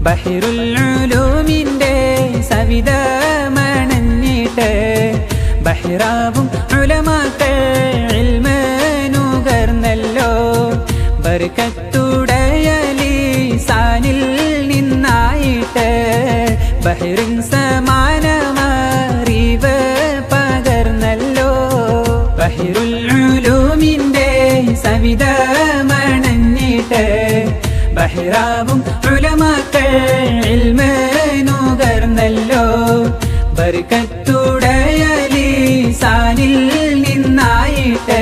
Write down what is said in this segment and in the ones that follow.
ബഹിറുൽ ഉലൂമിന്റെ സവിധമണഞ്ഞിട്ട് ബഹിറാവും ഉലമാക്കൾ ഇൽമ് നുകർന്നല്ലോ. ബർക്കത്തുടയ ലിസാനിൽ നിന്നായിട്ട് ബഹിറിൻ സമാനമറിവ് പകർന്നല്ലോ. ബഹിറുൽ ഉലൂമിന്റെ സവിധമണഞ്ഞിട്ട് ബഹിറാവും ഉലമാക്കൾ ഇൽമ് നുകർന്നല്ലോ. ബർക്കത്തുടയ ലിസാനിൽ നിന്നായിട്ട്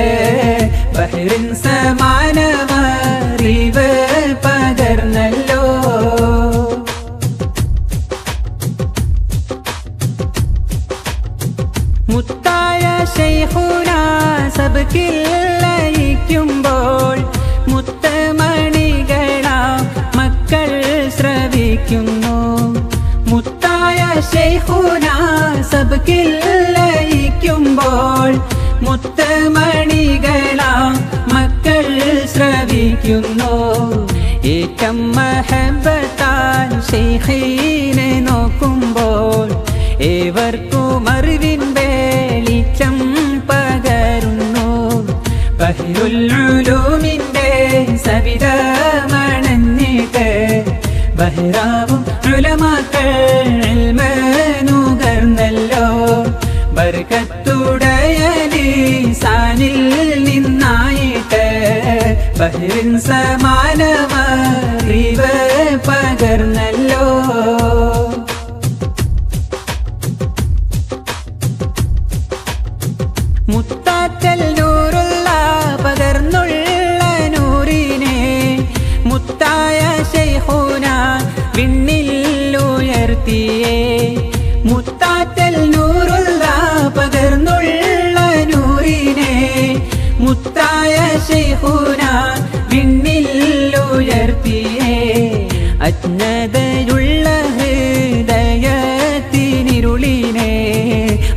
ബഹിറിൻ സമാനമറിവ് പകർന്നല്ലോ. മുത്തായ ശൈഖുനാ സബ്കിൽ ലയിക്കുമ്പോൾ മുത്തമണികളാം മക്കൾ ശ്രവിക്കുന്നു. മുത്തായ ശൈഖുനാ സബ്കിൽ ലയിക്കുമ്പോൾ മുത്തമണികളാം മക്കൾ ശ്രവിക്കുന്നു. ഏറ്റം മഹബത്താൽ ശൈഖിനെ നോക്കുമ്പോൾ ഏവർക്കും അറിവിൻ വെളിച്ചം പകരുന്നു. ബഹിറുൽ ഉലൂമിന്റെ സവിധമണഞ്ഞിട്ട് ബഹിറാവും ഉലമാക്കൾ ഇൽമ് നുകർന്നല്ലോ. ബർക്കത്തുടയ ലിസാനിൽ നിന്നായിട്ട് ബഹിറിൻ സമാനമറിവ് പകർന്നല്ലോ. മുത്താറ്റൽ നൂറുള്ള പകർന്നുള്ള നൂറിനെ മുത്തായ ശൈഖുനാ വിണ്ണിൽ ഉയർത്തിയേ. മുത്താറ്റൽ നൂറുള്ള പകർന്നുള്ള നൂറിനെ മുത്തായ ശൈഖുനാ വിണ്ണിൽ ഉയർത്തിയേ. അജ്ഞതയുള്ള ഹൃദയത്തിനിരുളിനെ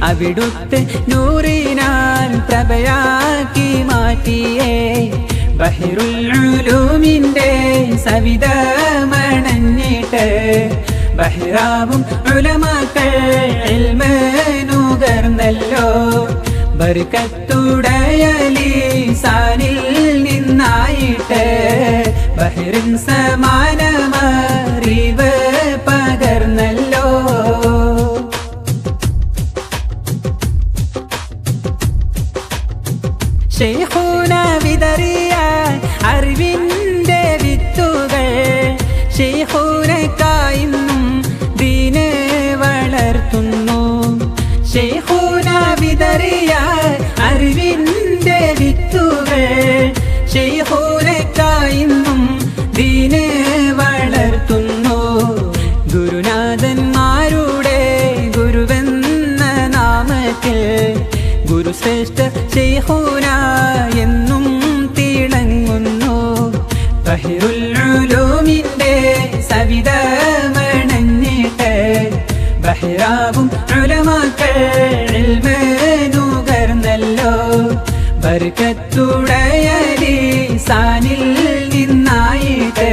അവിടുത്തെ നൂറിനാൽ പ്രഭയാക്കി മാറ്റിയേ. ബഹിറുൽ ഉലൂമിന്റെ സവിധമണഞ്ഞിട്ട് ബഹിറാവും ഉലമാക്കൾ ഇൽമ് നുകർന്നല്ലോ. ബർക്കത്തുടയ ലിസാനിൽ നിന്നായിട്ട് ബഹിറിൻ സമാനമറിവ് പകർന്നല്ലോ. ശൈഖുനാ വിതറിയ അറിവിന്റെ വിത്തുകൾ ശൈഖുനക്കായിന്നും ദീന് വളർത്തുന്നു. ശൈഖുനാ വിതറിയ അറിവിന്റെ വിത്തുകൾ ശൈഖുനക്കായിന്നും ദീന് വളർത്തുന്നു. ഗുരുനാഥന്മാരുടെ ഗുരുവെന്ന നാമത്തിൽ ഗുരുശ്രേഷ്ഠ ശൈഖുനാ എന്നും തിളങ്ങുന്നു. ബഹിറുൽ ഉലൂമിന്റെ സവിധമണഞ്ഞിട്ട് ബഹിറാവും ഉലമാക്കൾ ഇൽമ് നുകർന്നല്ലോ. ബർക്കത്തുടയ ലിസാനിൽ നിന്നായിട്ട്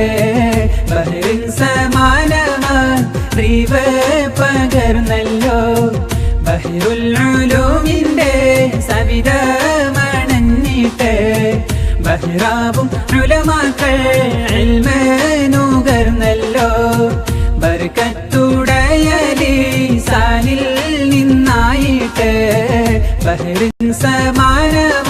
ബഹിറിൻ സമാനമറിവ് പകർന്നല്ലോ. ബഹിറുൽ ഉലൂമിന്റെ സവിധമണഞ്ഞിട്ട് ബഹിറാവും ഉലമാക്കൾ ഇൽമ് നുകർന്നല്ലോ. ബർക്കത്തുടയ ലിസാനിൽ നിന്നായിട്ട് ബഹിറിൻ സമാനമറിവ്